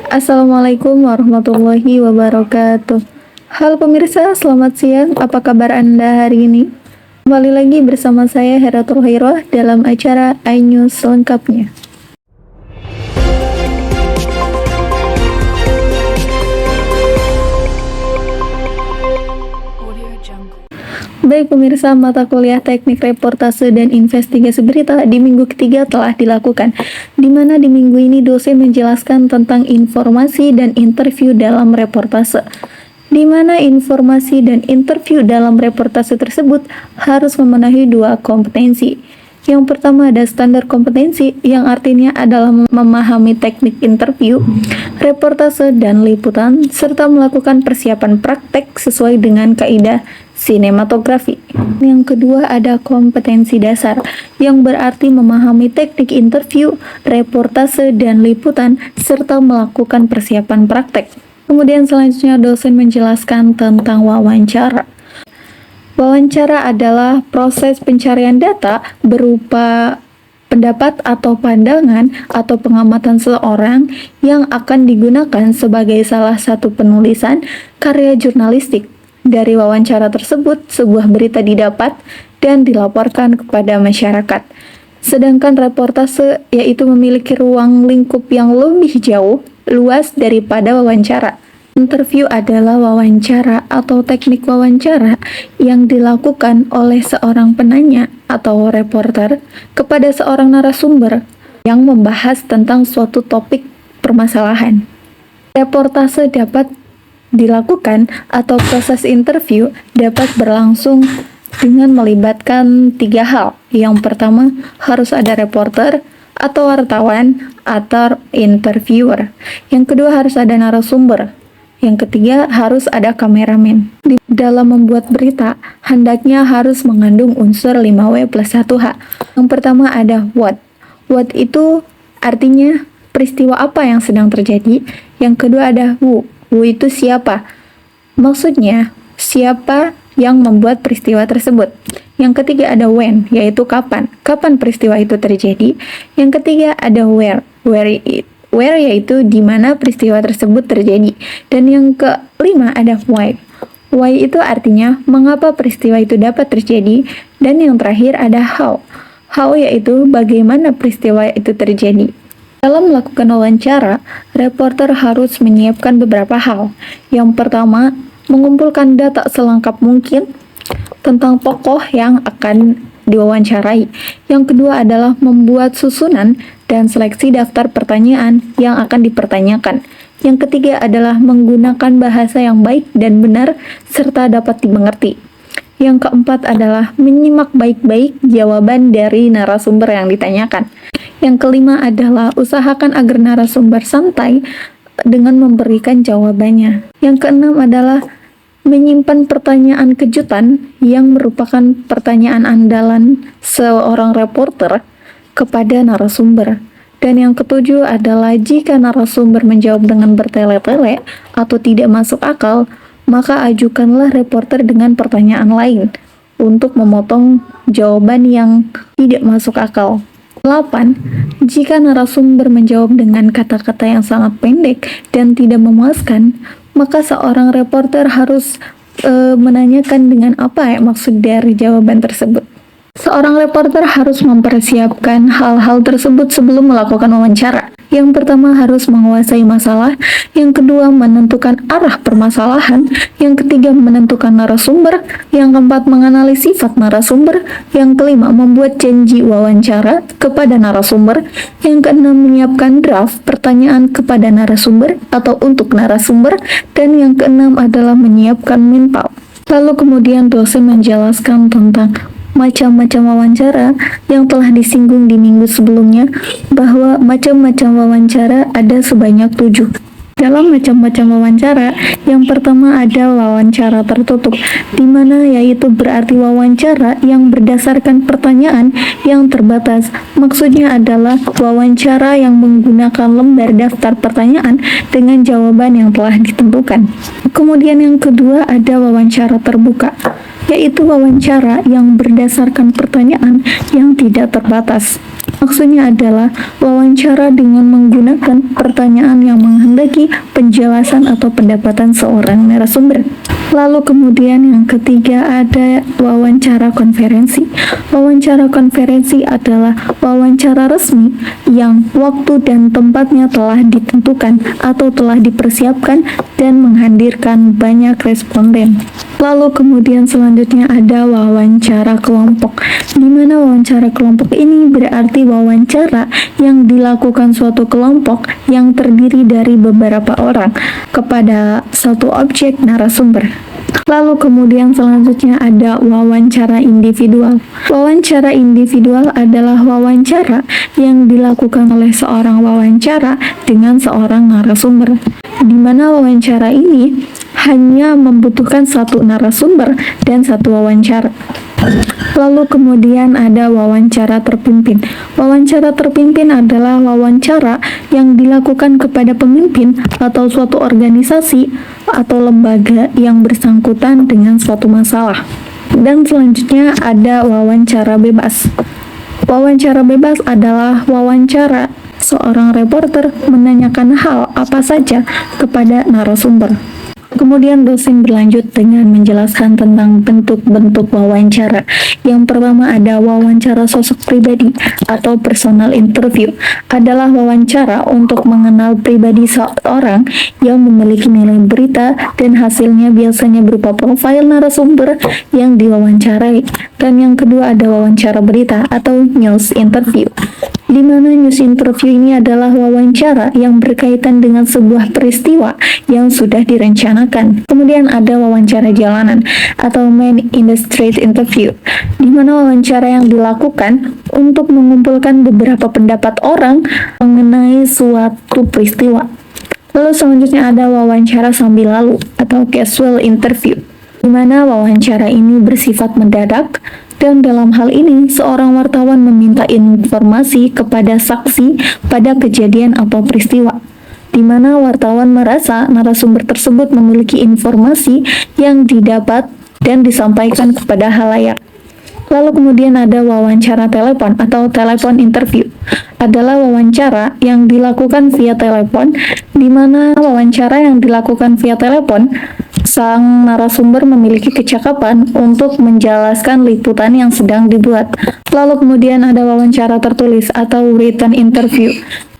Assalamualaikum warahmatullahi wabarakatuh. Halo pemirsa, selamat siang. Apa kabar Anda hari ini? Kembali lagi bersama saya Heratul Khairah dalam acara iNews selengkapnya. Baik pemirsa, mata kuliah Teknik Reportase dan Investigasi Berita di minggu ketiga telah dilakukan, di mana di minggu ini dosen menjelaskan tentang informasi dan interview dalam reportase, di mana informasi dan interview dalam reportase tersebut harus memenuhi dua kompetensi. Yang pertama ada standar kompetensi, yang artinya adalah memahami teknik interview, reportase, dan liputan, serta melakukan persiapan praktek sesuai dengan kaidah sinematografi. Yang kedua ada kompetensi dasar, yang berarti memahami teknik interview, reportase, dan liputan, serta melakukan persiapan praktek. Kemudian selanjutnya dosen menjelaskan tentang wawancara. Wawancara adalah proses pencarian data berupa pendapat atau pandangan atau pengamatan seseorang yang akan digunakan sebagai salah satu penulisan karya jurnalistik. Dari wawancara tersebut, sebuah berita didapat dan dilaporkan kepada masyarakat. Sedangkan reportase yaitu memiliki ruang lingkup yang lebih jauh, luas daripada wawancara. Interview adalah wawancara atau teknik wawancara yang dilakukan oleh seorang penanya atau reporter kepada seorang narasumber yang membahas tentang suatu topik permasalahan. Reportase dapat dilakukan atau proses interview dapat berlangsung dengan melibatkan tiga hal. Yang pertama, harus ada reporter atau wartawan atau interviewer. Yang kedua, harus ada narasumber. Yang ketiga, harus ada kameramen. Dalam membuat berita, hendaknya harus mengandung unsur 5W plus 1H. Yang pertama ada what. What itu artinya peristiwa apa yang sedang terjadi. Yang kedua ada who. Who itu siapa? Maksudnya, siapa yang membuat peristiwa tersebut. Yang ketiga ada when, yaitu kapan. Kapan peristiwa itu terjadi. Yang ketiga ada where. Where yaitu di mana peristiwa tersebut terjadi. Dan yang kelima ada why. Why itu artinya mengapa peristiwa itu dapat terjadi. Dan yang terakhir ada how. How yaitu bagaimana peristiwa itu terjadi. Dalam melakukan wawancara, reporter harus menyiapkan beberapa hal. Yang pertama, mengumpulkan data selengkap mungkin tentang tokoh yang akan diwawancarai. Yang kedua adalah membuat susunan dan seleksi daftar pertanyaan yang akan dipertanyakan. Yang ketiga adalah menggunakan bahasa yang baik dan benar serta dapat dimengerti. Yang keempat adalah menyimak baik-baik jawaban dari narasumber yang ditanyakan. Yang kelima adalah usahakan agar narasumber santai dengan memberikan jawabannya. Yang keenam adalah menyimpan pertanyaan kejutan yang merupakan pertanyaan andalan seorang reporter kepada narasumber. Dan yang ketujuh adalah jika narasumber menjawab dengan bertele-tele atau tidak masuk akal, maka ajukanlah reporter dengan pertanyaan lain untuk memotong jawaban yang tidak masuk akal. 8. Jika narasumber menjawab dengan kata-kata yang sangat pendek dan tidak memuaskan, maka seorang reporter harus menanyakan dengan apa maksud dari jawaban tersebut. Seorang reporter harus mempersiapkan hal-hal tersebut sebelum melakukan wawancara. Yang pertama harus menguasai masalah, yang kedua menentukan arah permasalahan, yang ketiga menentukan narasumber, yang keempat mengenali sifat narasumber, yang kelima membuat janji wawancara kepada narasumber, yang keenam menyiapkan draft pertanyaan kepada narasumber atau untuk narasumber, dan yang keenam adalah menyiapkan mental. Lalu kemudian dosen menjelaskan tentang macam-macam wawancara yang telah disinggung di minggu sebelumnya, bahwa macam-macam wawancara ada sebanyak 7. Dalam macam-macam wawancara, yang pertama ada wawancara tertutup, di mana yaitu berarti wawancara yang berdasarkan pertanyaan yang terbatas. Maksudnya adalah wawancara yang menggunakan lembar daftar pertanyaan dengan jawaban yang telah ditentukan. Kemudian yang kedua ada wawancara terbuka, yaitu wawancara yang berdasarkan pertanyaan yang tidak terbatas. Maksudnya adalah wawancara dengan menggunakan pertanyaan yang menghendaki penjelasan atau pendapatan seorang narasumber. Lalu kemudian yang ketiga ada wawancara konferensi. Wawancara konferensi adalah wawancara resmi yang waktu dan tempatnya telah ditentukan atau telah dipersiapkan dan menghadirkan banyak responden. Lalu kemudian selanjutnya ada wawancara kelompok, di mana wawancara kelompok ini berarti wawancara yang dilakukan suatu kelompok yang terdiri dari beberapa orang kepada satu objek narasumber. Lalu kemudian selanjutnya ada wawancara individual. Wawancara individual adalah wawancara yang dilakukan oleh seorang wawancara dengan seorang narasumber, di mana wawancara ini hanya membutuhkan satu narasumber dan satu wawancara. Lalu kemudian ada wawancara terpimpin. Wawancara terpimpin adalah wawancara yang dilakukan kepada pemimpin atau suatu organisasi atau lembaga yang bersangkutan dengan suatu masalah. Dan selanjutnya ada wawancara bebas. Wawancara bebas adalah wawancara seorang reporter menanyakan hal apa saja kepada narasumber. Kemudian dosen berlanjut dengan menjelaskan tentang bentuk-bentuk wawancara. Yang pertama ada wawancara sosok pribadi atau personal interview. Adalah wawancara untuk mengenal pribadi seorang yang memiliki nilai berita dan hasilnya biasanya berupa profil narasumber yang diwawancarai. Dan yang kedua ada wawancara berita atau news interview, di mana news interview ini adalah wawancara yang berkaitan dengan sebuah peristiwa yang sudah direncanakan. Kemudian ada wawancara jalanan atau man in the street interview, di mana wawancara yang dilakukan untuk mengumpulkan beberapa pendapat orang mengenai suatu peristiwa. Lalu selanjutnya ada wawancara sambil lalu atau casual interview, di mana wawancara ini bersifat mendadak. Dan dalam hal ini, seorang wartawan meminta informasi kepada saksi pada kejadian atau peristiwa, di mana wartawan merasa narasumber tersebut memiliki informasi yang didapat dan disampaikan kepada halayak. Lalu kemudian ada wawancara telepon atau telepon interview. Adalah wawancara yang dilakukan via telepon, di mana wawancara yang dilakukan via telepon sang narasumber memiliki kecakapan untuk menjelaskan liputan yang sedang dibuat. Lalu kemudian ada wawancara tertulis atau written interview.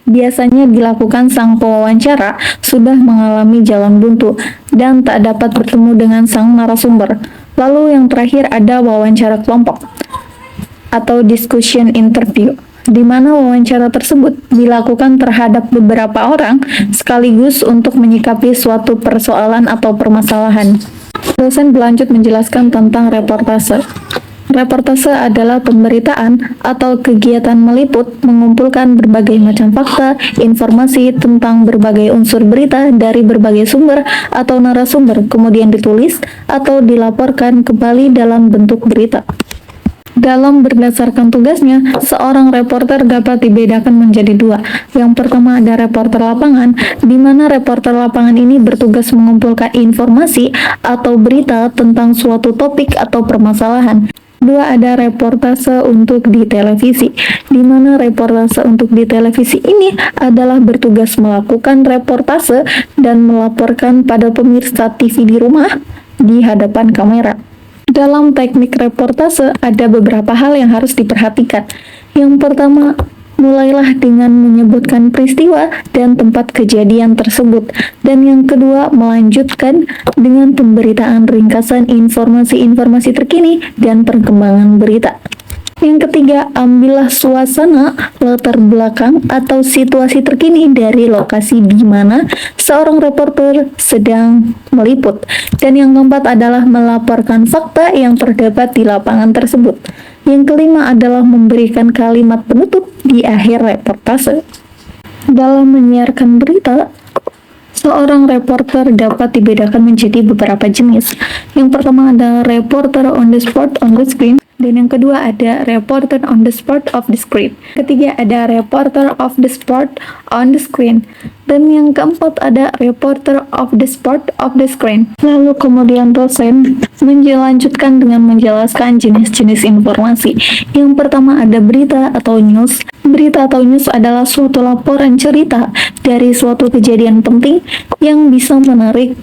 Biasanya dilakukan sang pewawancara sudah mengalami jalan buntu dan tak dapat bertemu dengan sang narasumber. Lalu yang terakhir ada wawancara kelompok atau discussion interview, di mana wawancara tersebut dilakukan terhadap beberapa orang sekaligus untuk menyikapi suatu persoalan atau permasalahan. Dosen berlanjut menjelaskan tentang reportase. Reportase adalah pemberitaan atau kegiatan meliput, mengumpulkan berbagai macam fakta, informasi tentang berbagai unsur berita dari berbagai sumber atau narasumber, kemudian ditulis atau dilaporkan kembali dalam bentuk berita. Dalam berdasarkan tugasnya, seorang reporter dapat dibedakan menjadi dua. Yang pertama ada reporter lapangan, di mana reporter lapangan ini bertugas mengumpulkan informasi atau berita tentang suatu topik atau permasalahan. Dua ada reportase untuk di televisi, di mana reportase untuk di televisi ini adalah bertugas melakukan reportase dan melaporkan pada pemirsa TV di rumah di hadapan kamera. Dalam teknik reportase ada beberapa hal yang harus diperhatikan. Yang pertama, mulailah dengan menyebutkan peristiwa dan tempat kejadian tersebut. Dan yang kedua, melanjutkan dengan pemberitaan ringkasan informasi-informasi terkini dan perkembangan berita. Yang ketiga, ambillah suasana, latar belakang, atau situasi terkini dari lokasi di mana seorang reporter sedang meliput. Dan yang keempat adalah melaporkan fakta yang terdapat di lapangan tersebut. Yang kelima adalah memberikan kalimat penutup di akhir reportase. Dalam menyiarkan berita, seorang reporter dapat dibedakan menjadi beberapa jenis. Yang pertama ada reporter on the spot, on the screen, Dan yang kedua ada reporter on the spot of the screen. Ketiga ada reporter of the spot on the screen. Dan yang keempat ada reporter of the spot of the screen. Lalu kemudian dosen lanjutkan dengan menjelaskan jenis-jenis informasi. Yang pertama ada berita atau news. Berita atau news adalah suatu laporan cerita dari suatu kejadian penting yang bisa menarik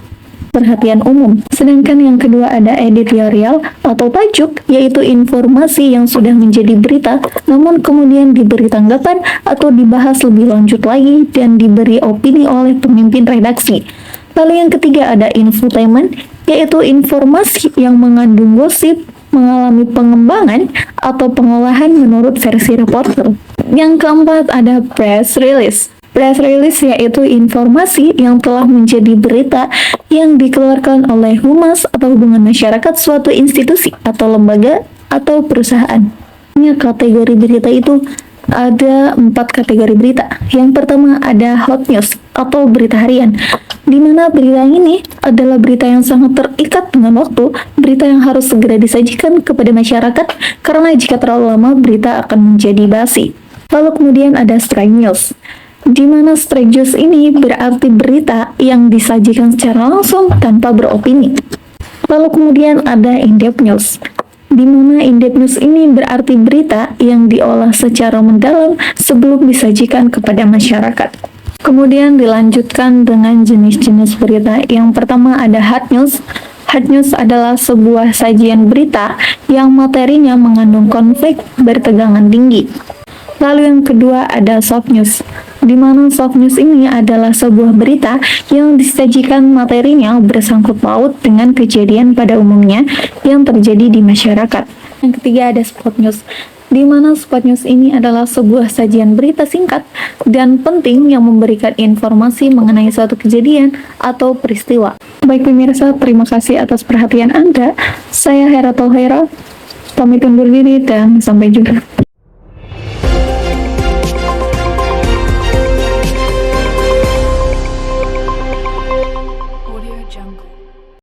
perhatian umum. Sedangkan yang kedua ada editorial atau tajuk, yaitu informasi yang sudah menjadi berita, namun kemudian diberi tanggapan atau dibahas lebih lanjut lagi dan diberi opini oleh pemimpin redaksi. Lalu yang ketiga ada infotainment, yaitu informasi yang mengandung gosip, mengalami pengembangan atau pengolahan menurut versi reporter. Yang keempat ada press release. Press release yaitu informasi yang telah menjadi berita yang dikeluarkan oleh humas atau hubungan masyarakat suatu institusi atau lembaga atau perusahaan. Kategori berita itu ada 4 kategori berita. Yang pertama ada hot news atau berita harian, di mana berita ini adalah berita yang sangat terikat dengan waktu, berita yang harus segera disajikan kepada masyarakat karena jika terlalu lama berita akan menjadi basi. Lalu kemudian ada straight news, di mana straight news ini berarti berita yang disajikan secara langsung tanpa beropini. Lalu kemudian ada in-depth news, di mana in-depth news ini berarti berita yang diolah secara mendalam sebelum disajikan kepada masyarakat. Kemudian dilanjutkan dengan jenis-jenis berita. Yang pertama ada hard news. Hard news adalah sebuah sajian berita yang materinya mengandung konflik bertegangan tinggi. Lalu yang kedua ada soft news, di mana soft news ini adalah sebuah berita yang disajikan materinya bersangkut paut dengan kejadian pada umumnya yang terjadi di masyarakat. Yang ketiga ada spot news, di mana spot news ini adalah sebuah sajian berita singkat dan penting yang memberikan informasi mengenai suatu kejadian atau peristiwa. Baik pemirsa, terima kasih atas perhatian Anda. Saya Hera Tauhera, pamit undur diri dan sampai jumpa.